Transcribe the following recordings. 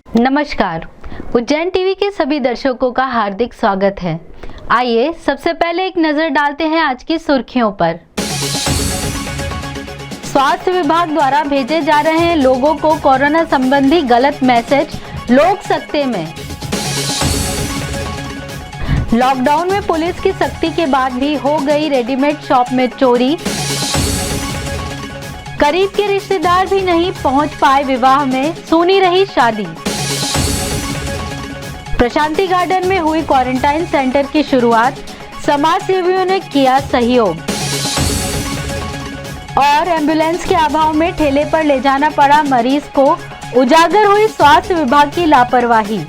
नमस्कार, उज्जैन टीवी के सभी दर्शकों का हार्दिक स्वागत है। आइए सबसे पहले एक नजर डालते हैं आज की सुर्खियों पर। स्वास्थ्य विभाग द्वारा भेजे जा रहे हैं लोगों को कोरोना संबंधी गलत मैसेज, लोग सकते में। लॉकडाउन में पुलिस की सख्ती के बाद भी हो गई रेडीमेड शॉप में चोरी। करीब के रिश्तेदार भी नहीं पहुंच पाए विवाह में, सूनी रही शादी। प्रशांति गार्डन में हुई क्वारंटाइन सेंटर की शुरुआत, समाज सेवियों ने किया सहयोग। और एम्बुलेंस के अभाव में ठेले पर ले जाना पड़ा मरीज को, उजागर हुई स्वास्थ्य विभाग की लापरवाही।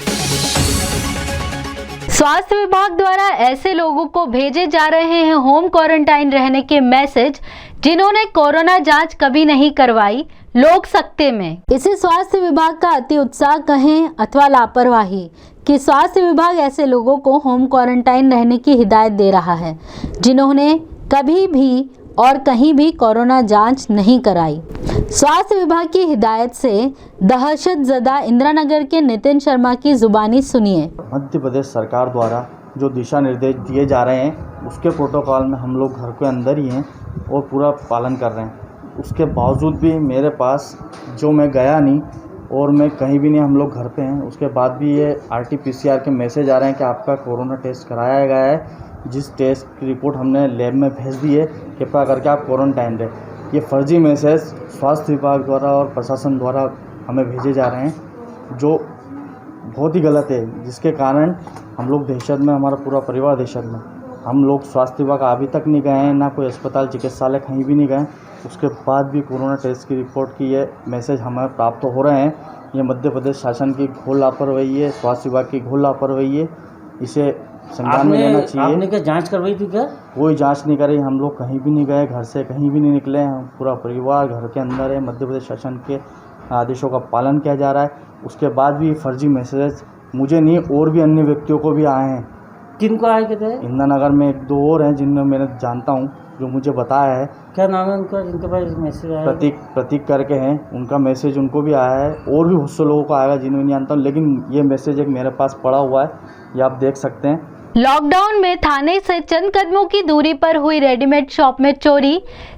स्वास्थ्य विभाग द्वारा ऐसे लोगों को भेजे जा रहे हैं होम क्वारंटाइन रहने के मैसेज जिन्होंने कोरोना जांच कभी नहीं करवाई, लोग सकते में। इसे स्वास्थ्य विभाग का अति उत्साह कहें अथवा लापरवाही कि स्वास्थ्य विभाग ऐसे लोगों को होम क्वारंटाइन रहने की हिदायत दे रहा है जिन्होंने कभी भी और कहीं भी कोरोना जांच नहीं कराई। स्वास्थ्य विभाग की हिदायत से दहशतजदा इंदिरानगर के नितिन शर्मा की जुबानी सुनिए। मध्य प्रदेश सरकार द्वारा जो दिशा निर्देश दिए जा रहे हैं उसके प्रोटोकॉल में हम लोग घर के अंदर ही हैं और पूरा पालन कर रहे हैं। उसके बावजूद भी मेरे पास जो मैं गया नहीं और मैं कहीं भी नहीं, हम लोग घर पे हैं, उसके बाद भी ये RT-PCR के मैसेज आ रहे हैं कि आपका कोरोना टेस्ट कराया गया है। जिस टेस्ट की रिपोर्ट हमने लैब में भेज दी है, कृपया करके आप क्वारंटाइन रहें। ये फर्जी मैसेज स्वास्थ्य विभाग द्वारा और प्रशासन द्वारा हमें भेजे जा रहे हैं जो बहुत ही गलत है, जिसके कारण हम लोग दहशत में, हमारा पूरा परिवार दहशत में। हम लोग स्वास्थ्य विभाग अभी तक नहीं गए हैं, ना कोई अस्पताल चिकित्सालय कहीं भी नहीं गए। उसके बाद भी कोरोना टेस्ट की रिपोर्ट की ये मैसेज हमें प्राप्त हो रहे हैं। ये मध्य प्रदेश शासन की घोर लापरवाही है, स्वास्थ्य विभाग की घोर लापरवाही है। इसे संज्ञान में लेना चाहिए। आपने क्या जांच करवाई थी क्या? कोई जांच नहीं करी, हम लोग कहीं भी नहीं गए, घर से कहीं भी नहीं निकले हैं। पूरा परिवार घर के अंदर है। मध्य प्रदेश शासन के आदेशों का पालन किया जा रहा है। उसके बाद भी फर्जी मैसेज मुझे नहीं और भी अन्य व्यक्तियों को भी आए हैं। किनको आए थे? इंदिरानगर में 1-2 और हैं जिनमें मैंने जानता हूँ, जो मुझे बताया है। क्या नाम है उनका जिनके पास मैसेज आया? प्रतीक करके हैं, उनका मैसेज उनको भी आया है और भी बहुत से लोगों को आएगा जिन्हें नहीं जानता हूँ, लेकिन ये मैसेज एक मेरे पास पड़ा हुआ है, ये आप देख सकते हैं। लॉकडाउन में थाने से चंद कदमों की दूरी पर हुई रेडीमेड शॉप में चोरी,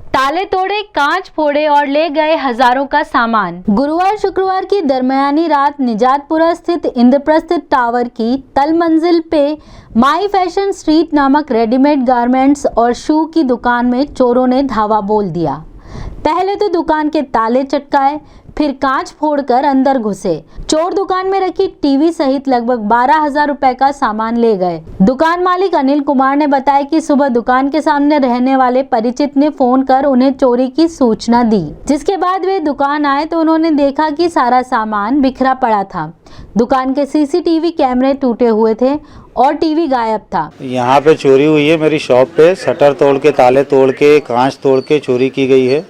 ताले तोड़े, कांच फोड़े और ले गए हजारों का सामान। गुरुवार शुक्रवार की दरमियानी रात निजातपुरा स्थित इंद्रप्रस्थ टावर की तल मंजिल पे माई फैशन स्ट्रीट नामक रेडीमेड गारमेंट्स और शू की दुकान में चोरों ने धावा बोल दिया। पहले तो दुकान के ताले चटकाए, फिर कांच फोड़कर अंदर घुसे। चोर दुकान में रखी टीवी सहित लगभग 12,000 रुपए का सामान ले गए। दुकान मालिक अनिल कुमार ने बताया कि सुबह दुकान के सामने रहने वाले परिचित ने फोन कर उन्हें चोरी की सूचना दी, जिसके बाद वे दुकान आए तो उन्होंने देखा कि सारा सामान बिखरा पड़ा था। दुकान के CCTV कैमरे टूटे हुए थे और टीवी गायब था। यहाँ पे चोरी हुई है। मेरी शॉप पे शटर तोड़ के, ताले तोड़ के, कांच तोड़ के चोरी की गई है।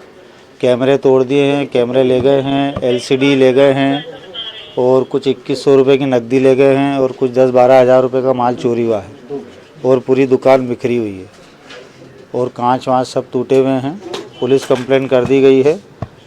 कैमरे तोड़ दिए हैं, कैमरे ले गए हैं, LCD ले गए हैं और कुछ 2100 रुपये की नकदी ले गए हैं और कुछ 10-12 हज़ार रुपये का माल चोरी हुआ है और पूरी दुकान बिखरी हुई है और कांच वाँच सब टूटे हुए हैं। पुलिस कंप्लेंट कर दी गई है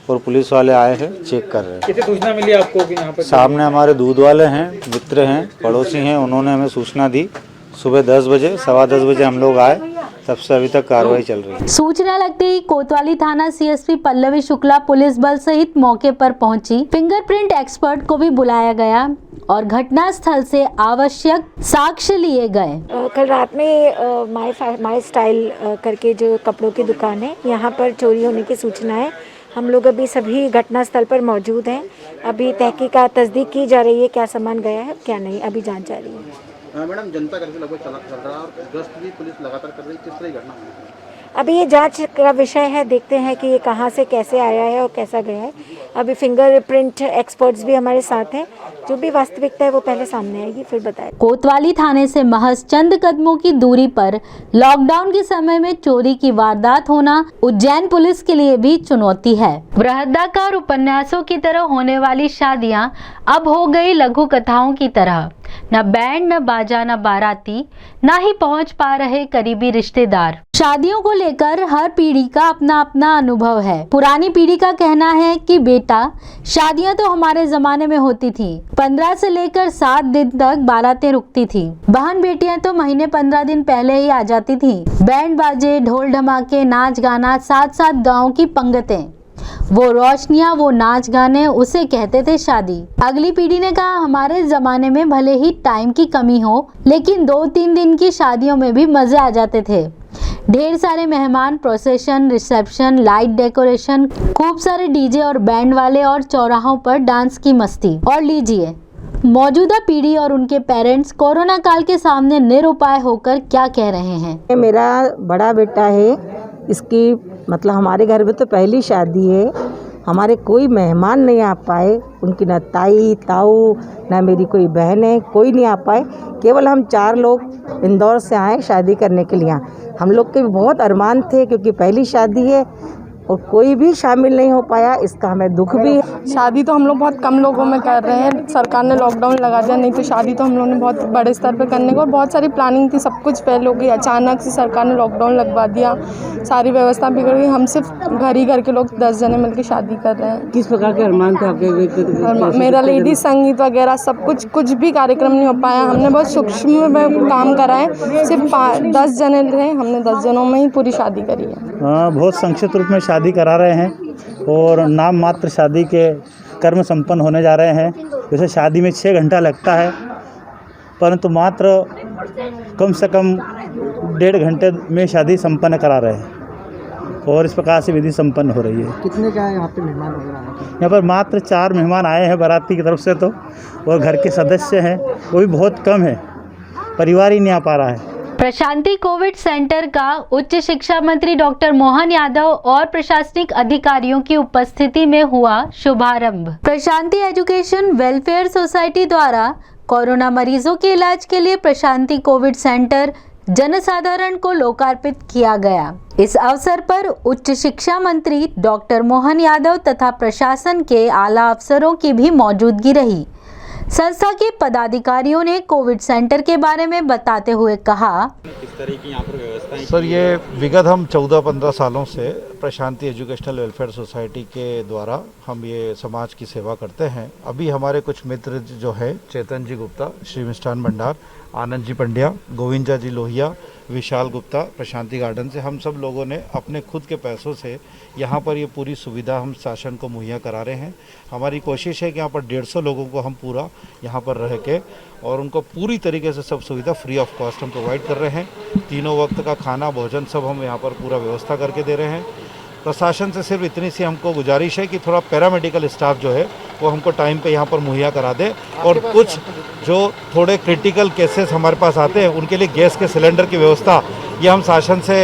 और पुलिस वाले आए हैं, चेक कर रहे हैं। कैसे सूचना मिली आपको कि यहाँ पर? सामने हमारे दूध वाले हैं, मित्र हैं, पड़ोसी हैं, उन्होंने हमें सूचना दी। सुबह 10 बजे, 10:15 बजे हम लोग आए, तब से अभी तक कार्रवाई चल रही है। सूचना लगते ही कोतवाली थाना CSP पल्लवी शुक्ला पुलिस बल सहित मौके पर पहुंची। फिंगरप्रिंट एक्सपर्ट को भी बुलाया गया और घटना स्थल से आवश्यक साक्ष्य लिए गए। कल रात में माई स्टाइल करके जो कपड़ों की दुकान है, यहाँ पर चोरी होने की सूचना है। हम लोग अभी सभी घटना स्थल पर मौजूद हैं। अभी तहकीकात तस्दीक की जा रही है, क्या सामान गया है क्या नहीं, अभी जांच जारी है। मैडम, जनता करके लगभग चल रहा है और गश्त भी पुलिस लगातार कर रही है, किस तरह की घटना है? अभी ये जांच का विषय है, देखते हैं कि ये कहाँ से कैसे आया है और कैसा गया है। अभी फिंगरप्रिंट एक्सपर्ट्स भी हमारे साथ हैं, जो भी वास्तविकता है वो पहले सामने आएगी, फिर बताएं। कोतवाली थाने से महज चंद कदमों की दूरी पर लॉकडाउन के समय में चोरी की वारदात होना उज्जैन पुलिस के लिए भी चुनौती है। बृहदाकार उपन्यासों की तरह होने वाली शादियां अब हो गई लघु कथाओं की तरह। न बैंड, न बाजा, न बाराती, न ही पहुंच पा रहे करीबी रिश्तेदार। शादियों को लेकर हर पीढ़ी का अपना अपना अनुभव है। पुरानी पीढ़ी का कहना है कि बेटा, शादियां तो हमारे जमाने में होती थी, 15 से लेकर 7 दिन तक बारातें रुकती थी। बहन बेटियां तो महीने 15 दिन पहले ही आ जाती थी। बैंड बाजे, ढोल ढमाके, नाच गाना, साथ साथ गाँव की पंगतें, वो रोशनियां, वो नाच गाने, उसे कहते थे शादी। अगली पीढ़ी ने कहा, हमारे जमाने में भले ही टाइम की कमी हो, लेकिन 2-3 दिन की शादियों में भी मजे आ जाते थे। ढेर सारे मेहमान, प्रोसेशन, रिसेप्शन, लाइट डेकोरेशन, खूब सारे डीजे और बैंड वाले, और चौराहों पर डांस की मस्ती। और लीजिए, मौजूदा पीढ़ी और उनके पेरेंट्स कोरोना काल के सामने निरुपाय होकर क्या कह रहे हैं। मेरा बड़ा बेटा है, इसकी मतलब हमारे घर में तो पहली शादी है, हमारे कोई मेहमान नहीं आ पाए, उनकी न ताई ताऊ न मेरी कोई बहन है, कोई नहीं आ पाए। केवल हम 4 लोग इंदौर से आए शादी करने के लिए। हम लोग के भी बहुत अरमान थे, क्योंकि पहली शादी है और कोई भी शामिल नहीं हो पाया, इसका हमें दुख भी है। शादी तो हम लोग बहुत कम लोगों में कर रहे हैं, सरकार ने लॉकडाउन लगा दिया, नहीं तो शादी तो हम लोगों ने बहुत बड़े स्तर पे करने को, और बहुत सारी प्लानिंग थी, सब कुछ पहले हो गई। अचानक से सरकार ने लॉकडाउन लगवा दिया, सारी व्यवस्था बिगड़ गई। हम सिर्फ घर के लोग 10 जने मिलकर शादी कर रहे हैं। किस प्रकार के अरमान थे आपके? मेरा लेडीज संगीत वगैरह सब कुछ भी कार्यक्रम नहीं हो पाया। हमने बहुत सूक्ष्म में काम करा है, सिर्फ 10 जने थे, हमने 10 जनों में ही पूरी शादी करी है। बहुत संक्षिप्त रूप में शादी करा रहे हैं और नाम मात्र शादी के कर्म संपन्न होने जा रहे हैं। जैसे शादी में 6 घंटा लगता है, परंतु मात्र कम से कम 1.5 घंटे में शादी संपन्न करा रहे हैं और इस प्रकार से विधि संपन्न हो रही है। कितने का यहाँ पे मेहमान वगैरह आए? यहाँ पर मात्र 4 मेहमान आए हैं बाराती की तरफ से, तो और घर के सदस्य हैं वो भी बहुत कम है, परिवार ही नहीं आ पा रहा है। प्रशांति कोविड सेंटर का उच्च शिक्षा मंत्री डॉक्टर मोहन यादव और प्रशासनिक अधिकारियों की उपस्थिति में हुआ शुभारंभ। प्रशांति एजुकेशन वेलफेयर सोसाइटी द्वारा कोरोना मरीजों के इलाज के लिए प्रशांति कोविड सेंटर जनसाधारण को लोकार्पित किया गया। इस अवसर पर उच्च शिक्षा मंत्री डॉक्टर मोहन यादव तथा प्रशासन के आला अफसरों की भी मौजूदगी रही। संस्था के पदाधिकारियों ने कोविड सेंटर के बारे में बताते हुए कहा, किस तरह की यहाँ पर व्यवस्था है? सर, ये विगत हम 14-15 सालों से प्रशांति एजुकेशनल वेलफेयर सोसाइटी के द्वारा हम ये समाज की सेवा करते हैं। अभी हमारे कुछ मित्र जो है, चेतन जी गुप्ता, श्री मिष्ठान भंडार, आनंद जी पंड्या, गोविंदा जी लोहिया, विशाल गुप्ता, प्रशांति गार्डन से, हम सब लोगों ने अपने खुद के पैसों से यहाँ पर ये पूरी सुविधा हम शासन को मुहैया करा रहे हैं। हमारी कोशिश है कि यहाँ पर 150 लोगों को हम पूरा यहाँ पर रह के और उनको पूरी तरीके से सब सुविधा फ्री ऑफ कॉस्ट हम प्रोवाइड कर रहे हैं। तीनों वक्त का खाना भोजन सब हम यहाँ पर पूरा व्यवस्था करके दे रहे हैं। प्रशासन से सिर्फ इतनी सी हमको गुजारिश है कि थोड़ा पैरामेडिकल स्टाफ जो है वो हमको टाइम पे यहाँ पर मुहैया करा दे, और कुछ जो थोड़े क्रिटिकल केसेस हमारे पास आते हैं उनके लिए गैस के सिलेंडर की व्यवस्था ये हम शासन से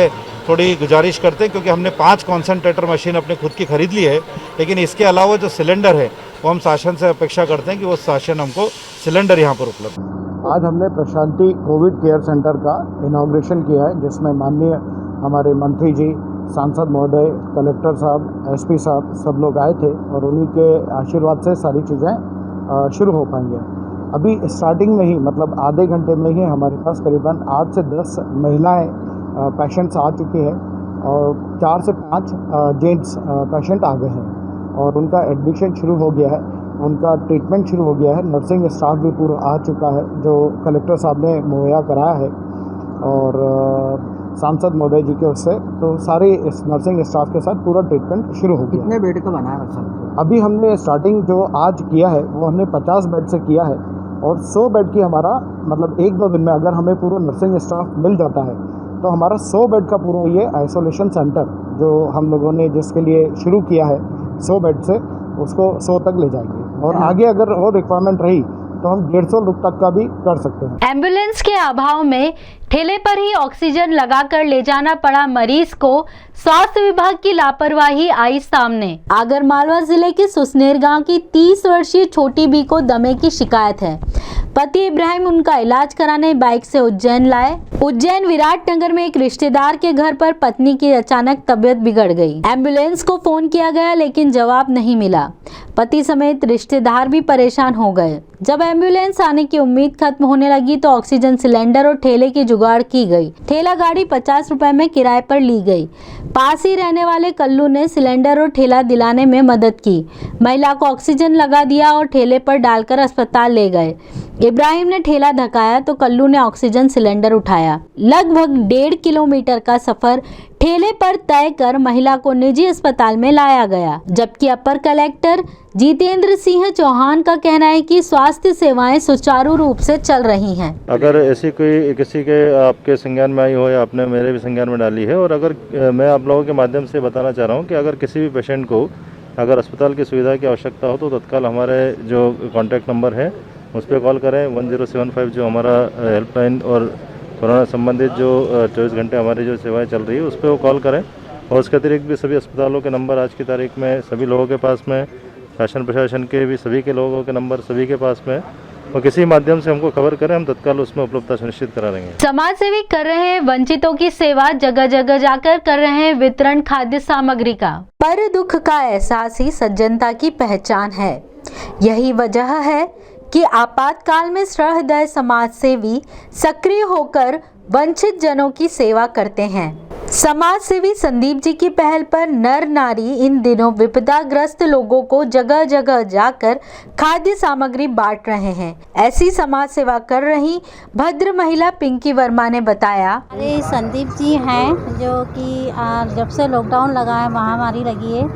थोड़ी गुजारिश करते हैं, क्योंकि हमने 5 कॉन्सेंट्रेटर मशीन अपने खुद की खरीद ली है, लेकिन इसके अलावा जो सिलेंडर है वो हम शासन से अपेक्षा करते हैं कि वो शासन हमको सिलेंडर यहाँ पर उपलब्ध। आज हमने प्रशांति कोविड केयर सेंटर का इनॉग्रेशन किया है, जिसमें माननीय हमारे मंत्री जी, सांसद महोदय, कलेक्टर साहब, एसपी साहब सब लोग आए थे और उन्हीं के आशीर्वाद से सारी चीज़ें शुरू हो पाई हैं। अभी स्टार्टिंग में ही मतलब आधे घंटे में ही हमारे पास करीबन 8 से 10 महिलाएं पेशेंट्स आ चुकी हैं और 4 से 5 जेंट्स पेशेंट आ गए हैं और उनका एडमिशन शुरू हो गया है, उनका ट्रीटमेंट शुरू हो गया है। नर्सिंग स्टाफ भी पूरा आ चुका है जो कलेक्टर साहब ने मुहैया कराया है और सांसद महोदय जी के उससे, तो सारे इस नर्सिंग स्टाफ के साथ पूरा ट्रीटमेंट शुरू हो गया। कितने बेड का बना है सर? अभी हमने स्टार्टिंग जो आज किया है वो हमने 50 बेड से किया है और 100 बेड की हमारा मतलब 1-2 दिन में अगर हमें पूरा नर्सिंग स्टाफ मिल जाता है तो हमारा 100 बेड का पूरा ये आइसोलेशन सेंटर जो हम लोगों ने जिसके लिए शुरू किया है 100 बेड से उसको 100 तक ले जाएंगे और आगे अगर और रिक्वायरमेंट रही तो हम 150 लोग तक का भी कर सकते हैं। एम्बुलेंस के अभाव में ठेले पर ही ऑक्सीजन लगाकर ले जाना पड़ा मरीज को स्वास्थ्य विभाग की लापरवाही आई सामने। आगरमालवा जिले के सुसनेर गांव की 30 वर्षीय छोटी बी को दमे की शिकायत है। पति इब्राहिम उनका इलाज कराने बाइक से उज्जैन लाए। उज्जैन विराटनगर में एक रिश्तेदार के घर पर पत्नी की अचानक तबीयत बिगड़ गई। एम्बुलेंस को फोन किया गया लेकिन जवाब नहीं मिला। पति समेत रिश्तेदार भी परेशान हो गए। जब एम्बुलेंस आने की उम्मीद खत्म होने लगी तो ऑक्सीजन सिलेंडर और ठेले की जुगाड़ की गई। ठेला गाड़ी 50 रुपए में किराए पर ली गई। पास ही रहने वाले कल्लू ने सिलेंडर और ठेला दिलाने में मदद की। महिला को ऑक्सीजन लगा दिया और ठेले पर डालकर अस्पताल ले गए। इब्राहिम ने ठेला धकाया तो कल्लू ने ऑक्सीजन सिलेंडर उठाया। लगभग 1.5 किलोमीटर का सफर ठेले पर तय कर महिला को निजी अस्पताल में लाया गया, जबकि अपर कलेक्टर जितेंद्र सिंह चौहान का कहना है कि स्वास्थ्य सेवाएं सुचारू रूप से चल रही हैं। अगर ऐसी कोई किसी के आपके संज्ञान में आई हो या आपने मेरे भी संज्ञान में डाली है, और अगर मैं आप लोगों के माध्यम से बताना चाह रहा हूँ कि अगर किसी भी पेशेंट को अगर अस्पताल की सुविधा की आवश्यकता हो तो तत्काल हमारे जो कॉन्टैक्ट नंबर है उस पर कॉल करें। 1075 जो हमारा हेल्पलाइन और कोरोना संबंधित जो 24 घंटे हमारी जो सेवाएं चल रही है उस पर वो कॉल करें। और उसके अतिरिक्त भी सभी अस्पतालों के नंबर आज की तारीख में सभी लोगों के पास में, शासन प्रशासन के भी सभी के लोगों के नंबर सभी के पास में, और किसी माध्यम से हमको खबर करें, हम तत्काल उसमें उपलब्धता सुनिश्चित करा देंगे। समाज सेवी कर रहे हैं वंचितों की सेवा, जगह जगह जाकर कर रहे हैं वितरण खाद्य सामग्री का। पर दुख का एहसास ही सज्जनता की पहचान है। यही वजह है कि आपातकाल में सहृदय समाज सेवी सक्रिय होकर वंचित जनों की सेवा करते हैं। समाज सेवी संदीप जी की पहल पर नर नारी इन दिनों विपदाग्रस्त लोगों को जगह जगह जाकर खाद्य सामग्री बांट रहे हैं। ऐसी समाज सेवा कर रही भद्र महिला पिंकी वर्मा ने बताया। अरे संदीप जी हैं जो कि जब से लॉकडाउन लगा है, महामारी लगी है,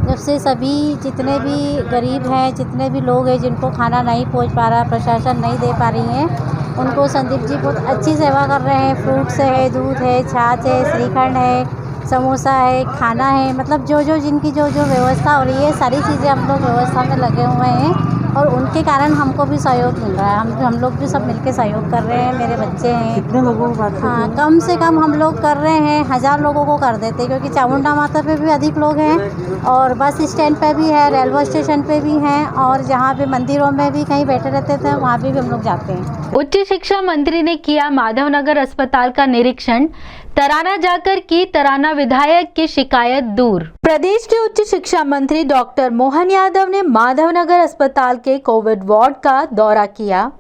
जब से सभी जितने भी गरीब हैं, जितने भी लोग हैं जिनको खाना नहीं पहुंच पा रहा, प्रशासन नहीं दे पा रही है, उनको संदीप जी बहुत अच्छी सेवा कर रहे हैं। फ्रूट्स है, दूध है, छाछ है, श्रीखंड है, समोसा है, खाना है, मतलब जो जिनकी जो व्यवस्था हो रही है सारी चीज़ें हम लोग व्यवस्था में लगे हुए हैं और उनके कारण हमको भी सहयोग मिल रहा है। हम लोग भी सब मिलके सहयोग कर रहे हैं। मेरे बच्चे हैं। कितने लोगों को बात? हाँ, कम से कम हम लोग कर रहे हैं 1000 लोगों को कर देते, क्योंकि चामुंडा माता पे भी अधिक लोग हैं और बस स्टैंड पे भी है, रेलवे स्टेशन पे भी हैं, और जहाँ पे मंदिरों में भी कहीं बैठे रहते थे वहाँ पे भी हम लोग जाते हैं। उच्च शिक्षा मंत्री ने किया माधवनगर अस्पताल का निरीक्षण, तराना जाकर की तराना विधायक की शिकायत दूर। प्रदेश के उच्च शिक्षा मंत्री डॉक्टर मोहन यादव ने माधवनगर अस्पताल के कोविड वार्ड का दौरा किया।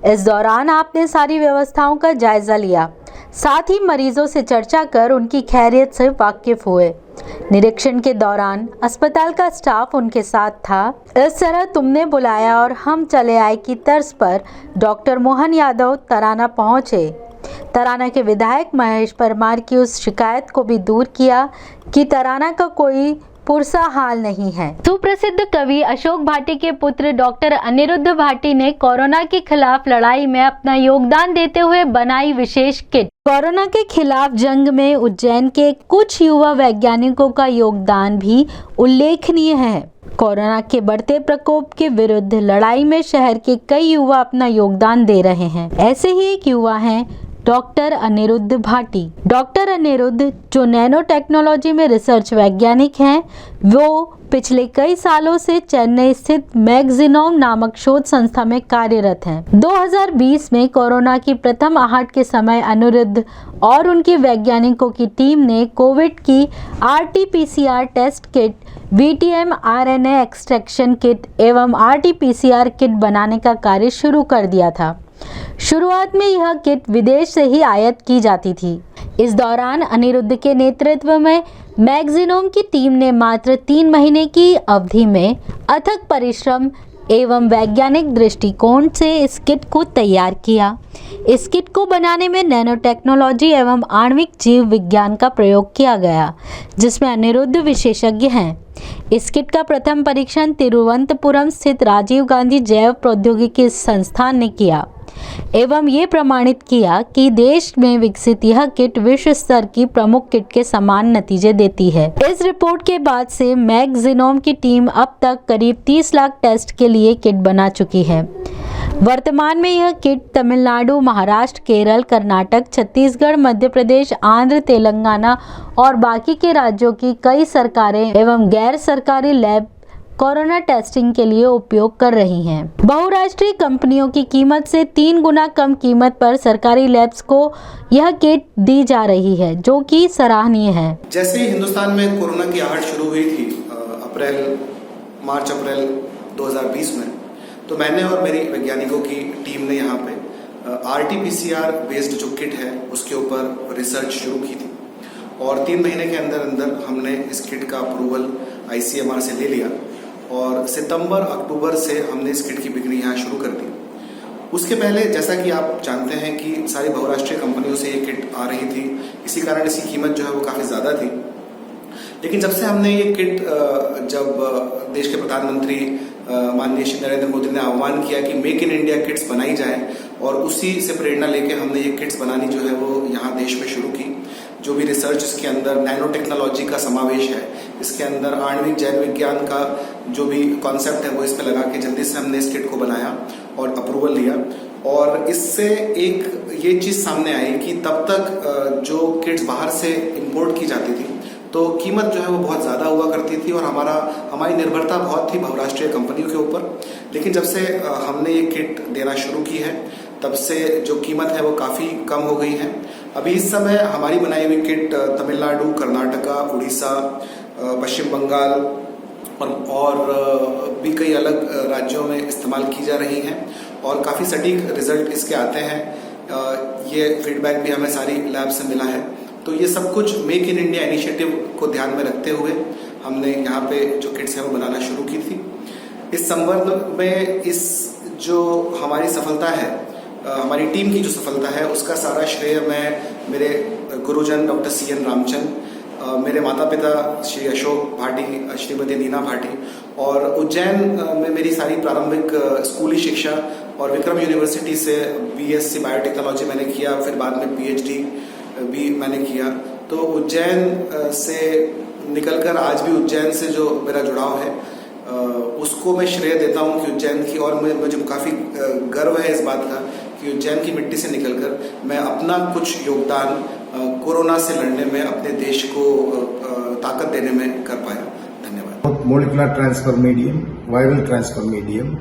इस दौरान आपने सारी व्यवस्थाओं का जायजा लिया, साथ ही मरीजों से चर्चा कर उनकी खैरियत से वाकिफ हुए। निरीक्षण के दौरान अस्पताल का स्टाफ उनके साथ था। इस तरह तुमने बुलाया और हम चले आए की तर्ज पर डॉक्टर मोहन यादव तराना पहुंचे। तराना के विधायक महेश परमार की उस शिकायत को भी दूर किया कि तराना का कोई पुरसा हाल नहीं है। सुप्रसिद्ध कवि अशोक भाटी के पुत्र डॉक्टर अनिरुद्ध भाटी ने कोरोना के खिलाफ लड़ाई में अपना योगदान देते हुए बनाई विशेष किट। कोरोना के खिलाफ जंग में उज्जैन के कुछ युवा वैज्ञानिकों का योगदान भी उल्लेखनीय है। कोरोना के बढ़ते प्रकोप के विरुद्ध लड़ाई में शहर के कई युवा अपना योगदान दे रहे हैं। ऐसे ही एक युवा हैं डॉक्टर अनिरुद्ध भाटी। डॉक्टर अनिरुद्ध जो नैनो टेक्नोलॉजी में रिसर्च वैज्ञानिक हैं, वो पिछले कई सालों से चेन्नई स्थित मैग्जीनोम नामक शोध संस्था में कार्यरत हैं। 2020 में कोरोना की प्रथम आहट के समय अनिरुद्ध और उनके वैज्ञानिकों की टीम ने कोविड की RT-PCR test kit, VTM RNA extraction kit एवं RT-PCR किट बनाने का कार्य शुरू कर दिया था। शुरुआत में यह किट विदेश से ही आयात की जाती थी। इस दौरान अनिरुद्ध के नेतृत्व में मैग्जीनोम की टीम ने मात्र 3 महीने की अवधि में अथक परिश्रम एवं वैज्ञानिक दृष्टिकोण से इस किट को तैयार किया। इस किट को बनाने में नैनो टेक्नोलॉजी एवं आणविक जीव विज्ञान का प्रयोग किया गया, जिसमें अनिरुद्ध विशेषज्ञ हैं। इस किट का प्रथम परीक्षण तिरुवनंतपुरम स्थित राजीव गांधी जैव प्रौद्योगिकी संस्थान ने किया एवं ये प्रमाणित किया कि देश में विकसित यह किट विश्व स्तर की प्रमुख किट के समान नतीजे देती है। इस रिपोर्ट के बाद से मैग्जीनोम की टीम अब तक करीब 30 लाख टेस्ट के लिए किट बना चुकी है। वर्तमान में यह किट तमिलनाडु, महाराष्ट्र, केरल, कर्नाटक, छत्तीसगढ़, मध्य प्रदेश, आंध्र, तेलंगाना और बाकी के राज्यों की कई सरकारें एवं गैर सरकारी लैब कोरोना टेस्टिंग के लिए उपयोग कर रही हैं। बहुराष्ट्रीय कंपनियों की कीमत से 3 गुना कम कीमत पर सरकारी लैब्स को यह किट दी जा रही है, जो कि सराहनीय है। जैसे ही हिंदुस्तान में कोरोना की आहट शुरू हुई थी मार्च अप्रैल 2020 में, तो मैंने और मेरी वैज्ञानिकों की टीम ने यहाँ पे RT-PCR बेस्ड जो किट है उसके ऊपर रिसर्च शुरू की थी और 3 महीने के अंदर अंदर हमने इस किट का अप्रूवल ICMR से ले लिया और सितंबर अक्टूबर से हमने इस किट की बिक्री यहाँ शुरू कर दी। उसके पहले जैसा कि आप जानते हैं कि सारी बहुराष्ट्रीय कंपनियों से ये किट आ रही थी, इसी कारण इसकी कीमत जो है वो काफ़ी ज़्यादा थी। लेकिन जब से हमने ये किट जब देश के प्रधानमंत्री माननीय श्री नरेंद्र मोदी ने आह्वान किया कि मेक इन इंडिया किट्स बनाई जाए और उसी से प्रेरणा लेके हमने ये किट्स बनानी जो है वो यहाँ देश में शुरू की। जो भी रिसर्च इसके अंदर नैनो टेक्नोलॉजी का समावेश है, इसके अंदर आणविक जैव विज्ञान का जो भी कॉन्सेप्ट है वो इस पर लगा के जल्दी से हमने इस किट को बनाया और अप्रूवल लिया। और इससे एक ये चीज़ सामने आई कि तब तक जो किट्स बाहर से इंपोर्ट की जाती थी तो कीमत जो है वो बहुत ज़्यादा हुआ करती थी और हमारी निर्भरता बहुत थी बहुराष्ट्रीय कंपनियों के ऊपर। लेकिन जब से हमने ये किट देना शुरू की है तब से जो कीमत है वो काफ़ी कम हो गई है। अभी इस समय हमारी बनाई हुई किट तमिलनाडु, कर्नाटका, उड़ीसा, पश्चिम बंगाल और भी कई अलग राज्यों में इस्तेमाल की जा रही हैं और काफ़ी सटीक रिजल्ट इसके आते हैं। ये फीडबैक भी हमें सारी लैब से मिला है। तो ये सब कुछ मेक इन इंडिया इनिशिएटिव को ध्यान में रखते हुए हमने यहाँ पे जो किट्स हैं वो बनाना शुरू की थी। इस संबंध में इस जो हमारी सफलता है, हमारी टीम की जो सफलता है, उसका सारा श्रेय मैं मेरे गुरुजन डॉक्टर CN रामचंद, मेरे माता पिता श्री अशोक भाटी, श्रीमती नीना भाटी और उज्जैन में मेरी सारी प्रारंभिक स्कूली शिक्षा और विक्रम यूनिवर्सिटी से BSc बायोटेक्नोलॉजी मैंने किया, फिर बाद में PhD भी मैंने किया। तो उज्जैन से निकलकर आज भी उज्जैन से जो मेरा जुड़ाव है उसको मैं श्रेय देता हूँ कि उज्जैन की, और मुझे काफ़ी गर्व है इस बात का कि उज्जैन की मिट्टी से निकलकर मैं अपना कुछ योगदान कोरोना से लड़ने में अपने देश को ताकत देने में कर पाया। धन्यवाद। Molecular transfer medium, viral transfer medium,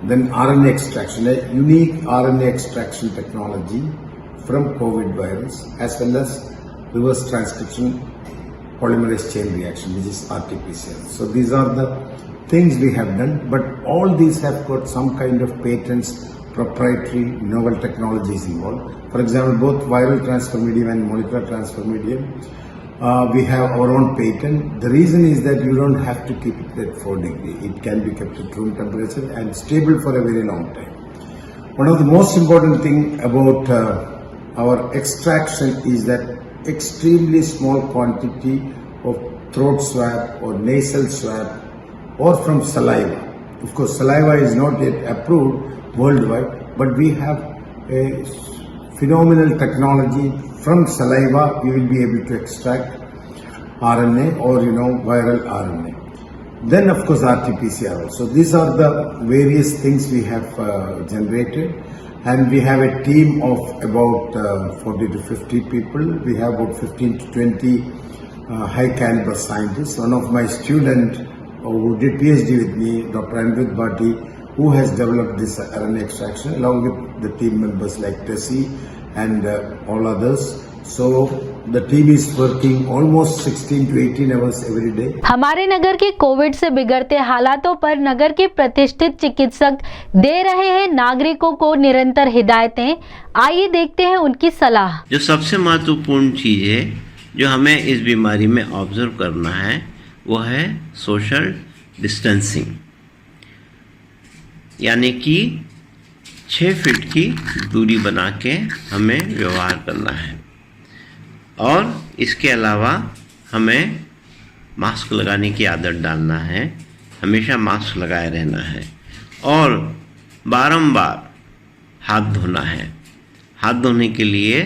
then RNA extraction, a unique RNA extraction technology from COVID virus, as well as reverse transcription polymerase chain reaction, which is RT-PCR. So these are the things we have done, but all these have got some kind of patents, proprietary novel technologies involved. For example, both viral transfer medium and molecular transfer medium, we have our own patent. The reason is that you don't have to keep it at 4 degrees. It can be kept at room temperature and stable for a very long time. One of the most important thing about our extraction is that extremely small quantity of throat swab or nasal swab or from saliva. Of course, saliva is not yet approved worldwide, but we have a phenomenal technology. From saliva, we will be able to extract RNA or viral RNA. Then, of course, RT-PCR also. These are the various things we have generated, and we have a team of about 40 to 50 people. We have about 15 to 20 high caliber scientists. One of my students who did PhD with me, Dr. Anirudh Bhati, who has developed this RNA extraction along with the team members like Tessie and all others. So the team is working almost 16 to 18 hours every day. हमारे नगर के Covid से बिगड़ते हालातों पर नगर के प्रतिष्ठित चिकित्सक दे रहे हैं नागरिकों को निरंतर हिदायतें। आइए देखते हैं उनकी सलाह। जो सबसे महत्वपूर्ण चीज़ है जो हमें इस बीमारी में ऑब्जर्व करना है वो है सोशल डिस्टेंसिंग, यानी कि 6 फीट की दूरी बना के हमें व्यवहार करना है। और इसके अलावा हमें मास्क लगाने की आदत डालना है, हमेशा मास्क लगाए रहना है और बारंबार हाथ धोना है। हाथ धोने के लिए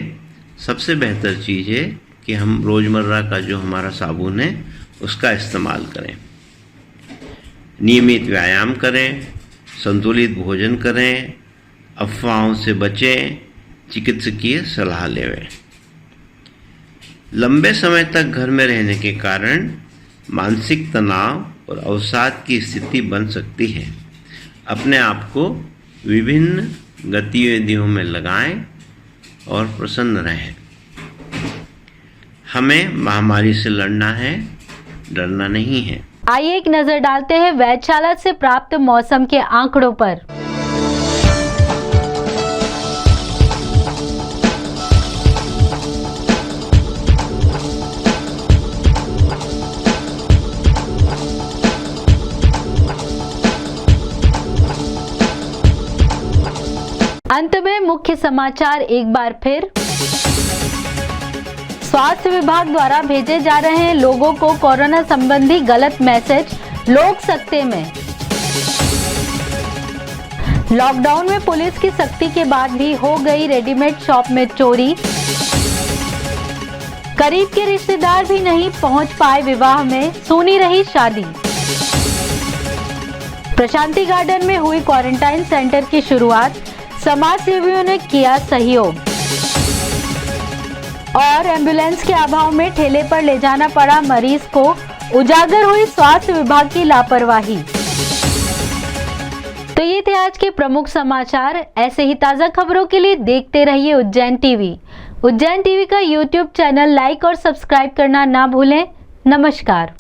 सबसे बेहतर चीज़ है कि हम रोज़मर्रा का जो हमारा साबुन है उसका इस्तेमाल करें, नियमित व्यायाम करें, संतुलित भोजन करें, अफवाहों से बचें, चिकित्सकीय सलाह लें। लंबे समय तक घर में रहने के कारण मानसिक तनाव और अवसाद की स्थिति बन सकती है। अपने आप को विभिन्न गतिविधियों में लगाएं और प्रसन्न रहें। हमें महामारी से लड़ना है, डरना नहीं है। आइए एक नजर डालते हैं वैधशाला से प्राप्त मौसम के आंकड़ों पर। अंत में मुख्य समाचार एक बार फिर। स्वास्थ्य विभाग द्वारा भेजे जा रहे हैं लोगों को कोरोना संबंधी गलत मैसेज लोक सख्ते में। लॉकडाउन में पुलिस की सख्ती के बाद भी हो गई रेडीमेड शॉप में चोरी। करीब के रिश्तेदार भी नहीं पहुंच पाए विवाह में, सूनी रही शादी। प्रशांति गार्डन में हुई क्वारंटाइन सेंटर की शुरुआत, समाज सेवियों ने किया सहयोग। और एम्बुलेंस के अभाव में ठेले पर ले जाना पड़ा मरीज को, उजागर हुई स्वास्थ्य विभाग की लापरवाही। तो ये थे आज के प्रमुख समाचार। ऐसे ही ताजा खबरों के लिए देखते रहिए उज्जैन टीवी। उज्जैन टीवी का यूट्यूब चैनल लाइक और सब्सक्राइब करना ना भूलें। नमस्कार।